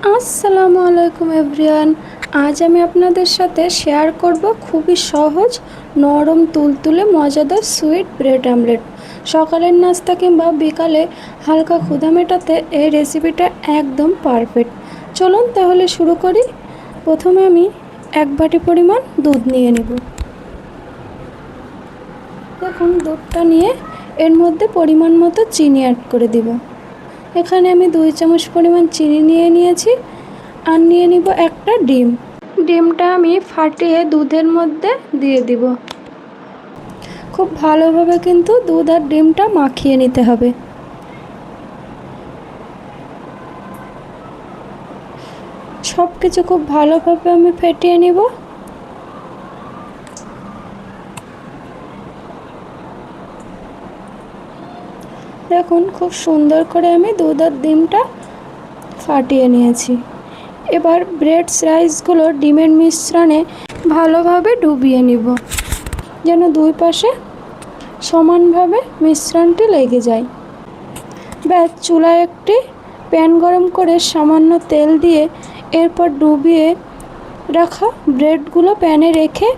আসসালামু আলাইকুম এভরিওয়ান। আজ আমি আপনাদের সাথে শেয়ার করব খুবই সহজ, নরম, তুলতুলে, মজাদার সুইট ব্রেড আমলেট। সকালের নাস্তা কিংবা বিকালে হালকা ক্ষুধা মেটাতে এই রেসিপিটা একদম পারফেক্ট। চলুন তাহলে শুরু করি। প্রথমে আমি 1 বাটি পরিমাণ দুধ নিয়ে নেব। দেখুন, দুধটা নিয়ে এর মধ্যে পরিমাণ মতো চিনি অ্যাড করে দিব। এখানে আমি 2 চামচ পরিমাণ চিনি নিয়ে নিয়েছি। আর নিয়ে নিব একটা ডিম। ডিমটা আমি ফাটিয়ে দুধের মধ্যে দিয়ে দিব। খুব ভালোভাবে কিন্তু দুধ আর ডিমটা মাখিয়ে নিতে হবে। সব কিছু খুব ভালোভাবে আমি ফেটিয়ে নিব। দেখুন, খুব সুন্দর করে আমি দুধ আর ডিমটা ফাটিয়ে নিয়েছি। এবার ব্রেড স্লাইসগুলো ডিমের মিশ্রণে ভালোভাবে ডুবিয়ে নিব, যেন দুই পাশে সমানভাবে মিশ্রণটি লেগে যায়। ব্যাস, চুলায় একটি প্যান গরম করে সামান্য তেল দিয়ে এরপর ডুবিয়ে রাখা ব্রেডগুলো প্যানে রেখে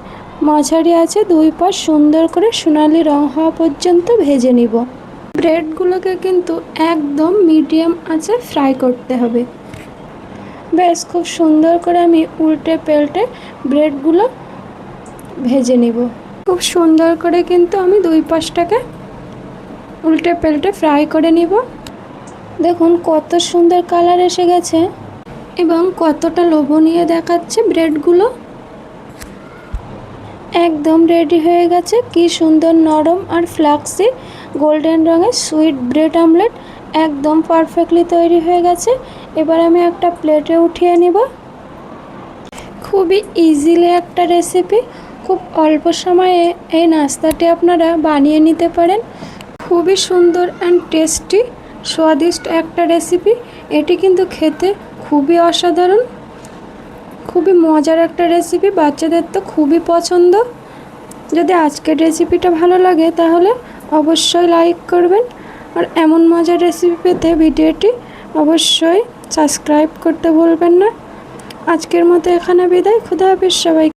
মাঝারি আঁচে দুই পাশ সুন্দর করে সোনালি রং হওয়া পর্যন্ত ভেজে নিব। ব্রেডগুলোকে কিন্তু একদম মিডিয়াম আঁচে ফ্রাই করতে হবে। ব্যাস, খুব সুন্দর করে আমি উল্টে পাল্টে ব্রেডগুলো ভেজে নিব। খুব সুন্দর করে কিন্তু আমি দুই পাশটাকে উল্টে পাল্টে ফ্রাই করে নিব। দেখুন কত সুন্দর কালার এসে গেছে এবং কতটা লোভনীয় দেখাচ্ছে ব্রেডগুলো। একদম রেডি হয়ে গেছে। কি সুন্দর নরম আর ফ্লাক্সি গোল্ডেন রঙের সুইট ব্রেড আমলেট একদম পারফেক্টলি তৈরি হয়ে গেছে। এবার আমি একটা প্লেটে উঠিয়ে নিব। খুবই ইজিলি একটা রেসিপি, খুব অল্প সময়ে এই নাস্তাটি আপনারা বানিয়ে নিতে পারেন। খুবই সুন্দর অ্যান্ড টেস্টি, স্বাদিষ্ট একটা রেসিপি। এটি কিন্তু খেতে খুবই অসাধারণ, খুবই মজার একটা রেসিপি। বাচ্চাদের তো খুবই পছন্দ। যদি আজকের রেসিপিটা ভালো লাগে তাহলে অবশ্যই লাইক করবেন। আর এমন মজার রেসিপি পেতে ভিডিওটি অবশ্যই সাবস্ক্রাইব করতে ভুলবেন না। আজকের মতো এখানে বিদায়। খুদা হাফেজ সবাই।